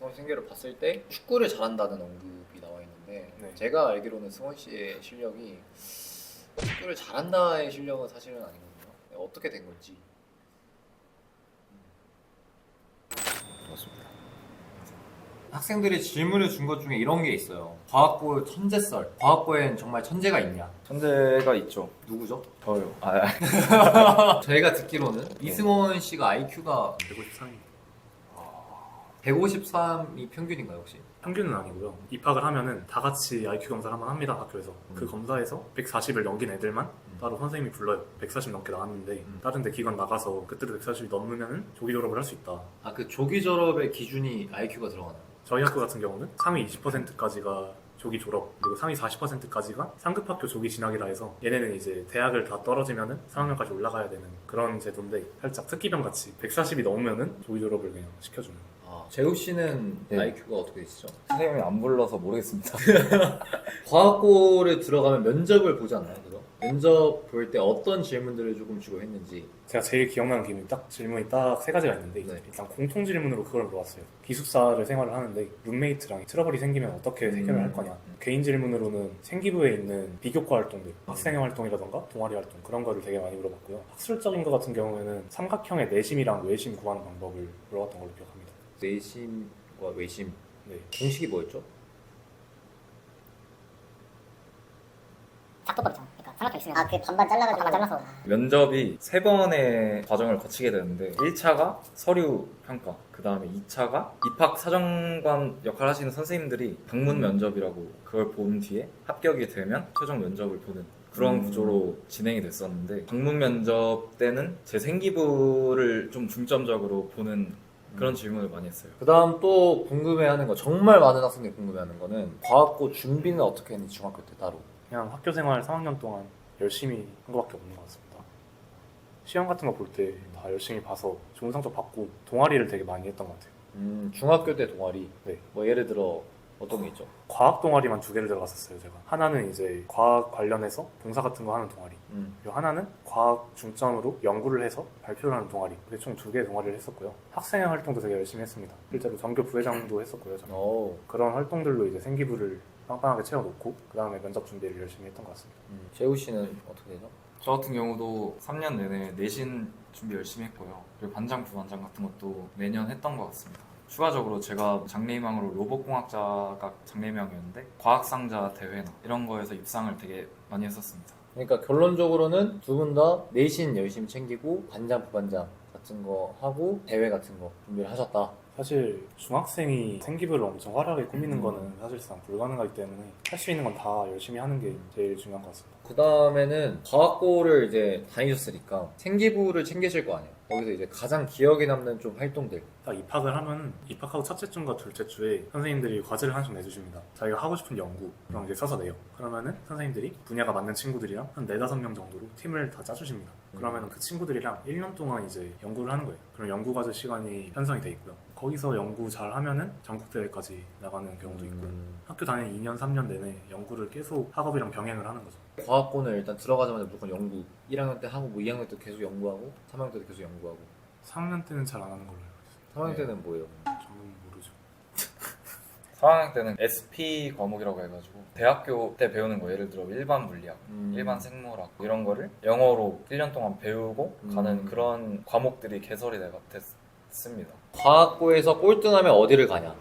승원 씨 생계를 봤을 때 축구를 잘한다는 언급이 나와 있는데 네. 제가 알기로는 승원 씨의 실력이 축구를 잘한다의 실력은 사실은 아니거든요. 어떻게 된 건지. 그렇습니다. 학생들이 질문을 준 것 중에 이런 게 있어요. 과학고 천재썰. 과학고엔 정말 천재가 있냐? 천재가 있죠. 누구죠? 저요. 저희가 듣기로는 이승원 씨가 IQ가 153입니다. 153이 평균인가요 혹시? 평균은 아니고요. 입학을 하면은 다 같이 IQ 검사를 한번 합니다, 학교에서. 그 검사에서 140을 넘긴 애들만 따로 선생님이 불러요. 140 넘게 나왔는데 다른 데 기관 나가서 그때도 140이 넘으면은 조기 졸업을 할 수 있다. 아 그 조기 졸업의 기준이 IQ가 들어가나요? 저희 학교 같은 경우는 상위 20%까지가 조기 졸업, 그리고 상위 40%까지가 상급 학교 조기 진학이라 해서 얘네는 이제 대학을 다 떨어지면은 3학년까지 올라가야 되는 그런 제도인데 살짝 특기병 같이 140이 넘으면은 조기 졸업을 그냥 시켜주는. 재우 씨는 네. IQ가 어떻게 되시죠? 선생님이 안 불러서 모르겠습니다. 과학고를 들어가면 면접을 보지 않나요? 그죠? 면접 볼 때 어떤 질문들을 조금 주로 했는지. 제가 제일 기억나는 질문이 딱 세 가지가 있는데 네. 일단 공통 질문으로 그걸 물어봤어요. 기숙사를 생활을 하는데 룸메이트랑 트러블이 생기면 어떻게 해결을 할 거냐. 개인 질문으로는 생기부에 있는 비교과 활동들, 학생회 활동이라던가 동아리 활동 그런 거를 되게 많이 물어봤고요. 학술적인 거 같은 경우에는 삼각형의 내심이랑 외심 구하는 방법을 물어봤던 걸로 기억합니다. 내심과 외심. 네. 공식이 뭐였죠? 작도법 있잖아. 그러니까 삼각형 있으면 그 반반 잘라가지고 반반 잘라서 면접이 3번의 과정을 거치게 되는데 1차가 서류 평가, 그 다음에 2차가 입학 사정관 역할 하시는 선생님들이 방문 면접이라고 그걸 본 뒤에 합격이 되면 최종 면접을 보는 그런 구조로 진행이 됐었는데 방문 면접 때는 제 생기부를 좀 중점적으로 보는 그런 질문을 많이 했어요. 그 다음 또 궁금해하는 거, 정말 많은 학생들이 궁금해하는 거는 과학고 준비는 어떻게 했는지 중학교 때 따로. 그냥 학교 생활 3학년 동안 열심히 한 것밖에 없는 것 같습니다. 시험 같은 거 볼 때 다 열심히 봐서 좋은 성적 받고 동아리를 되게 많이 했던 것 같아요. 중학교 때 동아리. 네. 뭐 예를 들어 어떤 게 있죠? 과학 동아리만 2개를 들어갔었어요, 제가. 하나는 이제 과학 관련해서 봉사 같은 거 하는 동아리. 그리고 하나는 과학 중점으로 연구를 해서 발표를 하는 동아리. 그래서 총 2개의 동아리를 했었고요. 학생회 활동도 되게 열심히 했습니다. 실제로 전교 부회장도 했었고요, 저는. 그런 활동들로 이제 생기부를 빵빵하게 채워놓고 그 다음에 면접 준비를 열심히 했던 것 같습니다. 재우 씨는 어떻게 되죠? 저 같은 경우도 3년 내내 내신 준비 열심히 했고요. 그리고 반장, 부반장 같은 것도 매년 했던 것 같습니다. 추가적으로 제가 장래희망으로 로봇공학자가 장래희망이었는데 과학상자 대회나 이런 거에서 입상을 되게 많이 했었습니다. 그러니까 결론적으로는 두 분 다 내신 열심히 챙기고 반장, 부반장 같은 거 하고 대회 같은 거 준비를 하셨다. 사실 중학생이 생기부를 엄청 화려하게 꾸미는 거는 사실상 불가능하기 때문에 할 수 있는 건 다 열심히 하는 게 제일 중요한 것 같습니다. 그 다음에는 과학고를 이제 다니셨으니까 생기부를 챙기실 거 아니에요. 거기서 이제 가장 기억에 남는 좀 활동들. 딱 입학을 하면 입학하고 첫째 주인가 둘째 주에 선생님들이 과제를 하나씩 내주십니다. 자기가 하고 싶은 연구 그런 게 써서 내요. 그러면은 선생님들이 분야가 맞는 친구들이랑 한 4-5명 정도로 팀을 다 짜주십니다. 그러면은 그 친구들이랑 1년 동안 이제 연구를 하는 거예요. 그럼 연구 과제 시간이 편성이 돼 있고요. 거기서 연구 잘 하면은 전국대회까지 나가는 경우도 있고요. 학교 다니는 2년, 3년 내내 연구를 계속 학업이랑 병행을 하는 거죠. 과학고는 일단 들어가자마자 무조건 연구. 1학년 때 하고 뭐 2학년 때 계속 연구하고 3학년 때도 계속 연구하고. 3학년 때는 잘 안 하는 걸로 알고 있어요. 3학년 때는 뭐예요? 저는 모르죠. 4학년 때는 SP 과목이라고 해가지고 대학교 때 배우는 거 예를 들어 일반 물리학, 일반 생물학 이런 거를 영어로 1년 동안 배우고 가는 그런 과목들이 개설이 됐습니다. 과학고에서 꼴등하면 어디를 가냐?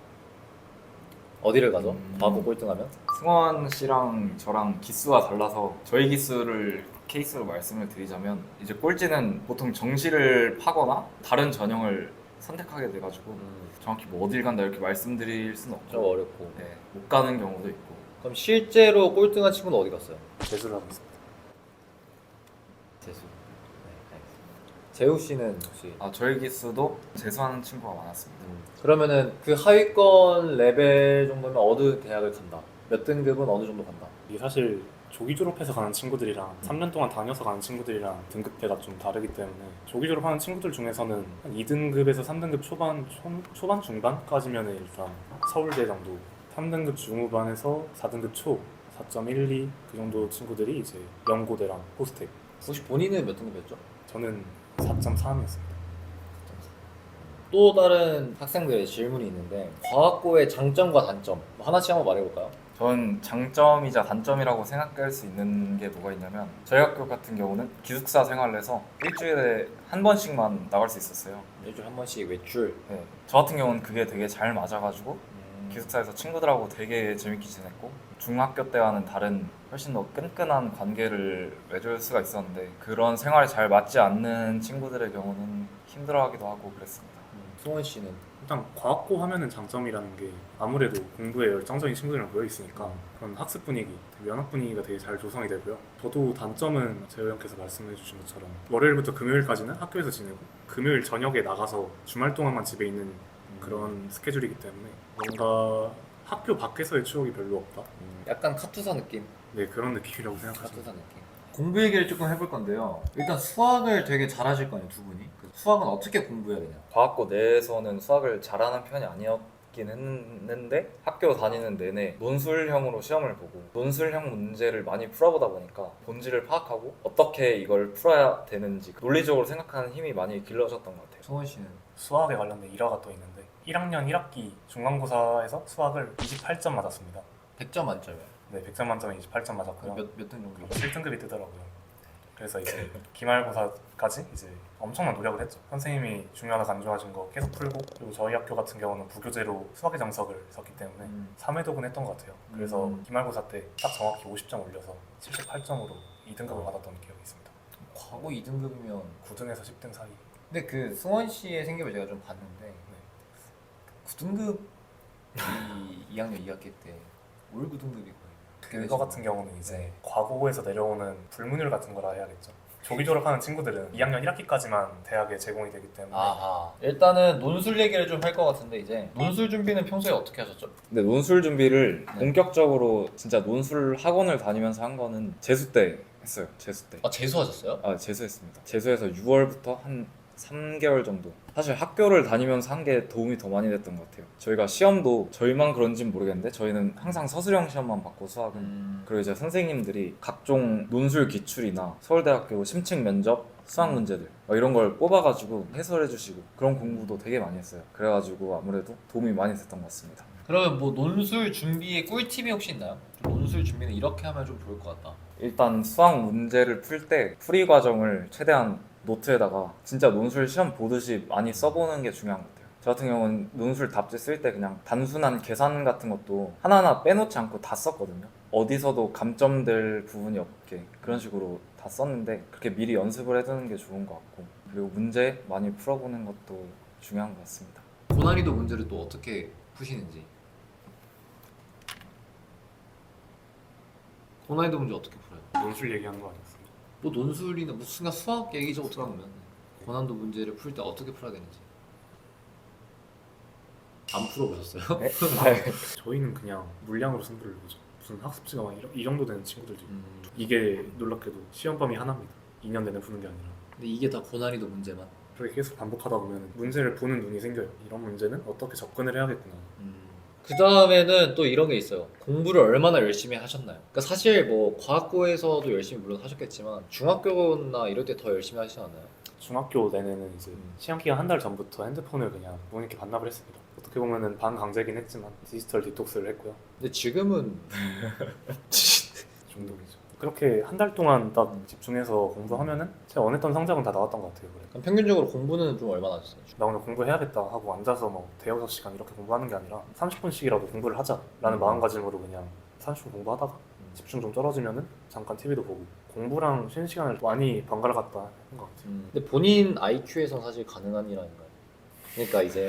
어디를 가죠? 과학고 꼴등하면? 승원 씨랑 저랑 기수가 달라서 저희 기수를 케이스로 말씀을 드리자면 이제 꼴찌는 보통 정시를 파거나 다른 전형을 선택하게 돼가지고 정확히 뭐 어딜 간다 이렇게 말씀드릴 수는 좀 없고 어렵고. 네, 못 가는 경우도 있고. 그럼 실제로 꼴등한 친구는 어디 갔어요? 재수를 하고 있습니다. 재수. 네, 알겠습니다. 재우 씨는 혹시? 저희 기수도 재수하는 친구가 많았습니다. 그러면은 그 하위권 레벨 정도면 어느 대학을 간다? 몇 등급은 어느 정도 간다? 이게 사실 조기 졸업해서 가는 친구들이랑 3년 동안 다녀서 가는 친구들이랑 등급대가 좀 다르기 때문에 조기 졸업하는 친구들 중에서는 한 2등급에서 3등급 초반 중반까지면 일단 서울대 정도 3등급 중후반에서 4등급 초 4.12 그 정도 친구들이 이제 연고대랑 포스텍 혹시 본인은 몇 등급이었죠? 저는 4.3이었습니다. 또 다른 학생들의 질문이 있는데 과학고의 장점과 단점 뭐 하나씩 한번 말해볼까요? 전 장점이자 단점이라고 생각할 수 있는 게 뭐가 있냐면 저희 학교 같은 경우는 기숙사 생활을 해서 일주일에 한 번씩만 나갈 수 있었어요. 일주일에 한 번씩 외출. 네. 저 같은 경우는 그게 되게 잘 맞아가지고 기숙사에서 친구들하고 되게 재밌게 지냈고 중학교 때와는 다른 훨씬 더 끈끈한 관계를 맺을 수가 있었는데 그런 생활이 잘 맞지 않는 친구들의 경우는 힘들어하기도 하고 그랬습니다. 승원 씨는 일단 과학고 하면은 장점이라는 게 아무래도 공부에 열정적인 친구들이랑 모여 있으니까 그런 학습 분위기, 면학 분위기가 되게 잘 조성이 되고요. 저도 단점은 재호 형께서 말씀해 주신 것처럼 월요일부터 금요일까지는 학교에서 지내고 금요일 저녁에 나가서 주말 동안만 집에 있는 그런 스케줄이기 때문에 뭔가 학교 밖에서의 추억이 별로 없다. 약간 카투사 느낌. 네, 그런 느낌이라고 생각하시면 카투사 느낌. 공부 얘기를 조금 해볼 건데요. 일단 수학을 되게 잘하실 거 아니에요, 두 분이. 수학은 어떻게 공부해야 되냐? 과학고 내에서는 수학을 잘하는 편이 아니었긴 했는데 학교 다니는 내내 논술형으로 시험을 보고 논술형 문제를 많이 풀어보다 보니까 본질을 파악하고 어떻게 이걸 풀어야 되는지 논리적으로 생각하는 힘이 많이 길러졌던 것 같아요. 승원 씨는 수학에 관련된 일화가 또 있는데 1학년 1학기 중간고사에서 수학을 28점 맞았습니다. 100점 만점이에요. 네, 100점 만점에 28점 맞았고요. 몇 등 정도? 7등급이 뜨더라고요. 그래서 이제 기말고사까지 이제 엄청난 노력을 했죠. 선생님이 중요하다 강조하신 거 계속 풀고 그리고 저희 학교 같은 경우는 부교재로 수학의 장석을 썼기 때문에 3회독은 했던 것 같아요. 그래서 기말고사 때 딱 정확히 50점 올려서 78점으로 2등급을 받았던 기억이 있습니다. 과거 2등급이면 9등에서 10등 사이. 근데 그 승원 씨의 생각을 제가 좀 봤는데 9등급 2학년 2학기 때 올 9등급이 거의 그거 같은 경우는 이제 과고에서 내려오는 불문율 같은 거라 해야겠죠. 조기 졸업하는 친구들은 2학년 1학기까지만 대학에 제공이 되기 때문에 아하. 일단은 논술 얘기를 좀 할 것 같은데 이제 논술 준비는 평소에 어떻게 하셨죠? 근데 논술 준비를 네. 본격적으로 진짜 논술 학원을 다니면서 한 거는 재수 때 했어요. 재수 때. 아 재수하셨어요? 아, 재수했습니다. 재수해서 6월부터 한 3개월 정도. 사실 학교를 다니면서 한 게 도움이 더 많이 됐던 것 같아요. 저희가 시험도 저희만 그런지는 모르겠는데 저희는 항상 서술형 시험만 받고 수학은 그리고 이제 선생님들이 각종 논술 기출이나 서울대학교 심층 면접 수학 문제들 막 이런 걸 뽑아가지고 해설해 주시고 그런 공부도 되게 많이 했어요. 그래가지고 아무래도 도움이 많이 됐던 것 같습니다. 그러면 뭐 논술 준비에 꿀팁이 혹시 있나요? 좀 논술 준비는 이렇게 하면 좀 좋을 것 같다. 일단 수학 문제를 풀 때 풀이 과정을 최대한 노트에다가 진짜 논술 시험 보듯이 많이 써보는 게 중요한 것 같아요. 저 같은 경우는 논술 답지 쓸 때 그냥 단순한 계산 같은 것도 하나하나 빼놓지 않고 다 썼거든요. 어디서도 감점될 부분이 없게 그런 식으로 다 썼는데 그렇게 미리 연습을 해두는 게 좋은 것 같고 그리고 문제 많이 풀어보는 것도 중요한 것 같습니다. 고난이도 문제를 또 어떻게 푸시는지. 고난이도 문제 어떻게 풀어요? 논술 얘기하는 거 아니었습니다. 뭐 논술이나 무슨 수학 얘기죠 들어보면 고난도 문제를 풀 때 어떻게 풀어야 되는지 안 풀어보셨어요? 네? 저희는 그냥 물량으로 승부를 보죠. 무슨 학습지가 막 이 정도 되는 친구들도 있고 이게 놀랍게도 시험 범위 하나입니다. 2년 내내 푸는 게 아니라 근데 이게 다 고난이도 문제만. 그렇게 계속 반복하다 보면 문제를 보는 눈이 생겨요. 이런 문제는 어떻게 접근을 해야겠구나. 그 다음에는 또 이런 게 있어요. 공부를 얼마나 열심히 하셨나요? 그러니까 사실 뭐 과학고에서도 열심히 물론 하셨겠지만 중학교나 이럴 때 더 열심히 하시지 않나요? 중학교 내내는 이제 시험 기간 한 달 전부터 핸드폰을 그냥 부모님께 반납을 했습니다. 어떻게 보면은 반강제긴 했지만 디지털 디톡스를 했고요. 근데 지금은 중독이죠. 그렇게 한 달 동안 딱 집중해서 공부하면은 제가 원했던 성적은 다 나왔던 것 같아요. 그래. 그럼 평균적으로 공부는 좀 얼마나 하셨어요? 나 오늘 공부해야겠다 하고 앉아서 뭐 대여섯 시간 이렇게 공부하는 게 아니라 30분씩이라도 공부를 하자라는 마음가짐으로 그냥 30분 공부하다가 집중 좀 떨어지면은 잠깐 TV도 보고 공부랑 쉬는 시간을 많이 번갈아 갔다 한 것 같아요. 근데 본인 IQ에선 사실 가능한 일 아닌가요? 그러니까 이제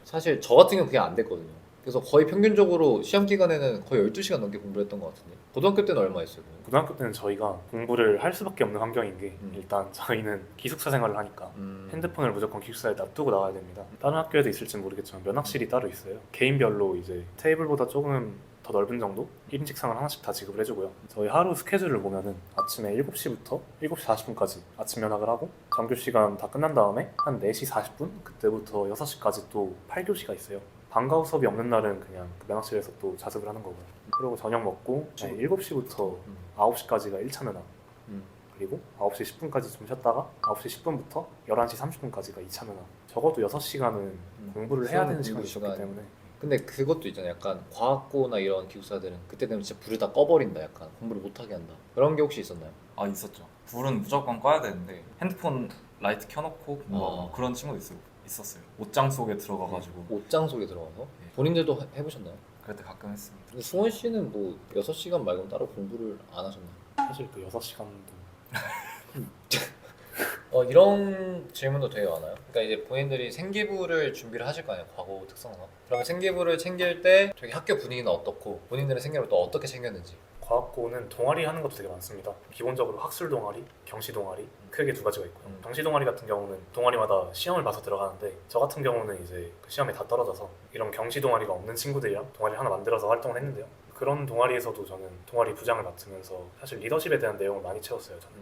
사실 저 같은 경우 그게 안 됐거든요. 그래서 거의 평균적으로 시험 기간에는 거의 12시간 넘게 공부를 했던 것 같은데 고등학교 때는 얼마 했어요? 그러면? 고등학교 때는 저희가 공부를 할 수밖에 없는 환경인 게 음. 일단 저희는 기숙사 생활을 하니까 핸드폰을 무조건 기숙사에 놔두고 나와야 됩니다. 다른 학교에도 있을지는 모르겠지만 면학실이 따로 있어요. 개인별로 이제 테이블보다 조금 더 넓은 정도 1인 책상을 하나씩 다 지급을 해주고요. 저희 하루 스케줄을 보면은 아침에 7시부터 7시 40분까지 아침 면학을 하고 정규 시간 다 끝난 다음에 한 4시 40분 그때부터 6시까지 또 8교시가 있어요. 방과 후 수업이 없는 날은 그냥 그 면학실에서 또 자습을 하는 거고요. 그리고 저녁 먹고 7시부터 9시까지가 1차 면학 그리고 9시 10분까지 좀 쉬었다가 9시 10분부터 11시 30분까지가 2차 면허. 적어도 6시간은 공부를 해야 되는 시간이 있었기 시간이. 때문에 근데 그것도 있잖아요. 약간 과학고나 이런 기숙사들은 그때 되면 진짜 불을 다 꺼버린다. 약간 공부를 못하게 한다. 그런 게 혹시 있었나요? 아 있었죠. 불은 무조건 꺼야 되는데 핸드폰 라이트 켜놓고 공부하고 아. 그런 친구도 있었어요. 옷장 속에 들어가가지고 옷장 속에 들어가서? 네. 본인들도 해보셨나요? 그럴 때 가끔 했습니다. 근데 승원 씨는 뭐 6시간 말고는 따로 공부를 안 하셨나요? 사실 그 6시간도 이런 질문도 되게 많아요. 그러니까 이제 본인들이 생기부를 준비를 하실 거 아니에요. 과거 특성상. 그러면 생기부를 챙길 때 되게 학교 분위기는 어떻고 본인들의 생기부를 또 어떻게 챙겼는지. 과학고는 동아리 하는 것도 되게 많습니다. 기본적으로 학술 동아리, 경시 동아리 크게 두 가지가 있고요. 경시 동아리 같은 경우는 동아리마다 시험을 봐서 들어가는데 저 같은 경우는 이제 그 시험에 다 떨어져서 이런 경시 동아리가 없는 친구들이랑 동아리 하나 만들어서 활동을 했는데요. 그런 동아리에서도 저는 동아리 부장을 맡으면서 사실 리더십에 대한 내용을 많이 채웠어요. 저는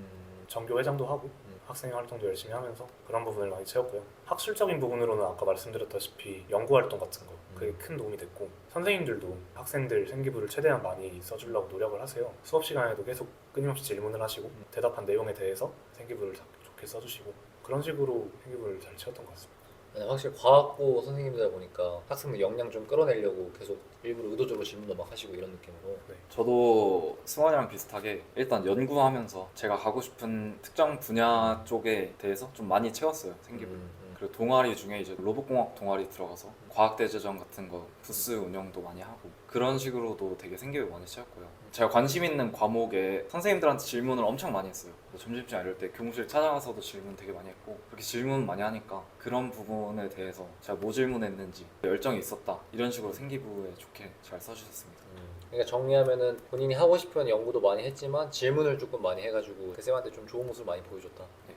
전교 회장도 하고 학생 활동도 열심히 하면서 그런 부분을 많이 채웠고요. 학술적인 부분으로는 아까 말씀드렸다시피 연구 활동 같은 거 그게 큰 도움이 됐고 선생님들도 학생들 생기부를 최대한 많이 써주려고 노력을 하세요. 수업 시간에도 계속 끊임없이 질문을 하시고 대답한 내용에 대해서 생기부를 좋게 써주시고 그런 식으로 생기부를 잘 채웠던 것 같습니다. 확실히 과학고 선생님이다 보니까 학생들 역량 좀 끌어내려고 계속 일부러 의도적으로 질문도 막 하시고 이런 느낌으로. 저도 승환이랑 비슷하게 일단 연구하면서 제가 가고 싶은 특정 분야 쪽에 대해서 좀 많이 채웠어요. 생기부를. 그리고 동아리 중에 이제 로봇공학 동아리 들어가서 과학대제전 같은 거 부스 운영도 많이 하고 그런 식으로도 되게 생기부 많이 채웠고요. 제가 관심 있는 과목에 선생님들한테 질문을 엄청 많이 했어요. 점심시간 이럴 때 교무실 찾아가서도 질문 되게 많이 했고 그렇게 질문 많이 하니까 그런 부분에 대해서 제가 뭐 질문했는지 열정이 있었다 이런 식으로 생기부에 좋게 잘 써주셨습니다. 그러니까 정리하면은 본인이 하고 싶은 연구도 많이 했지만 질문을 조금 많이 해가지고 그 쌤한테 좀 좋은 모습을 많이 보여줬다. 네.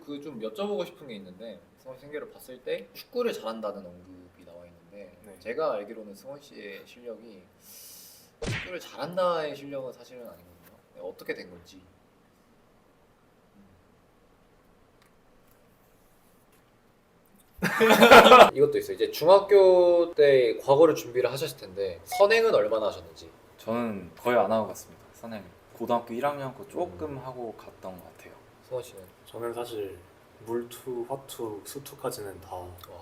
그 좀 여쭤보고 싶은 게 있는데 승원 생계를 봤을 때 축구를 잘한다는 언급이 나와 있는데 네. 제가 알기로는 승원 씨의 실력이 축구를 잘한다의 실력은 사실은 아니거든요. 어떻게 된 건지. 이것도 있어요. 이제 중학교 때 과거를 준비를 하셨을 텐데 선행은 얼마나 하셨는지. 저는 거의 안 하고 갔습니다. 선행 고등학교 1학년 거 조금 하고 갔던 것 같아요. 승원 씨는 저는 사실 물투, 화투, 수투까지는 다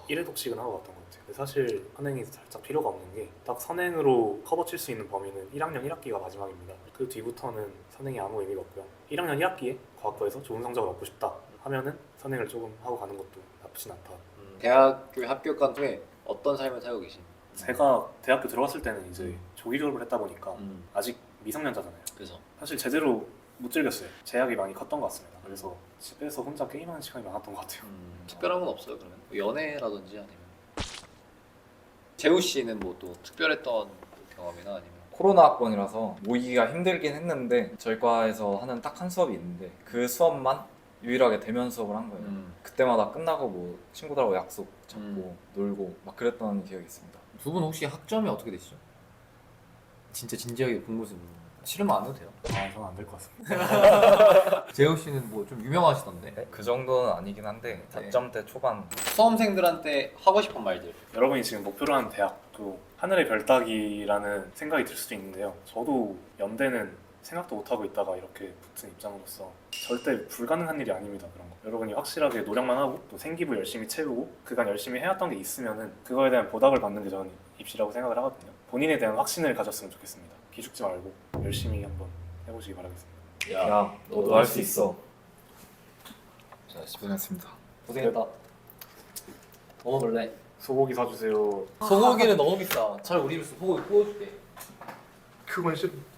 1회독씩은 하고 갔던 것 같아요. 근데 사실 선행이 살짝 필요가 없는 게 딱 선행으로 커버 칠 수 있는 범위는 1학년 1학기가 마지막입니다. 그 뒤부터는 선행이 아무 의미가 없고요. 1학년 1학기에 과학부에서 좋은 성적을 얻고 싶다 하면은 선행을 조금 하고 가는 것도 나쁘진 않다. 대학교에 합격한 후에 어떤 삶을 살고 계십니까? 제가 대학교 들어갔을 때는 이제 조기 졸업을 했다 보니까 아직 미성년자잖아요. 그래서 사실 제대로 못 즐겼어요. 제약이 많이 컸던 것 같습니다. 그래서 집에서 혼자 게임하는 시간이 많았던 것 같아요. 특별한 건 없어요 그러면? 뭐 연애라든지 아니면 재우 씨는 뭐 또 특별했던 경험이나 아니면 코로나 학번이라서 모이기가 힘들긴 했는데 저희 과에서 하는 딱 한 수업이 있는데 그 수업만 유일하게 대면 수업을 한 거예요. 그때마다 끝나고 뭐 친구들하고 약속 잡고 놀고 막 그랬던 기억이 있습니다. 두 분 혹시 학점이 어떻게 되시죠? 진짜 진지하게 공부해서 물어봅니다. 싫으면 안 해도 돼요. 아, 저는 안 될 것 같습니다. 재우 씨는 뭐 좀 유명하시던데 그 정도는 아니긴 한데 네. 4점대 초반. 수험생들한테 하고 싶은 말들. 여러분이 지금 목표로 하는 대학도 하늘의 별 따기라는 생각이 들 수도 있는데요. 저도 연대는 생각도 못하고 있다가 이렇게 붙은 입장으로서 절대 불가능한 일이 아닙니다. 그런 거. 여러분이 확실하게 노력만 하고 또 생기부 열심히 채우고 그간 열심히 해왔던 게 있으면은 그거에 대한 보답을 받는 게 저는 입시라고 생각을 하거든요. 본인에 대한 확신을 가졌으면 좋겠습니다. 기죽지 말고 열심히 한번 해보시기 바라겠습니다. 야, 너도 할 수 있어. 자, 고생했습니다. 고생했다. 먹어볼래? 소고기 사주세요. 소고기는 너무 비싸. 차라리 우리 집에서 소고기 구워줄게. 그건 싫어.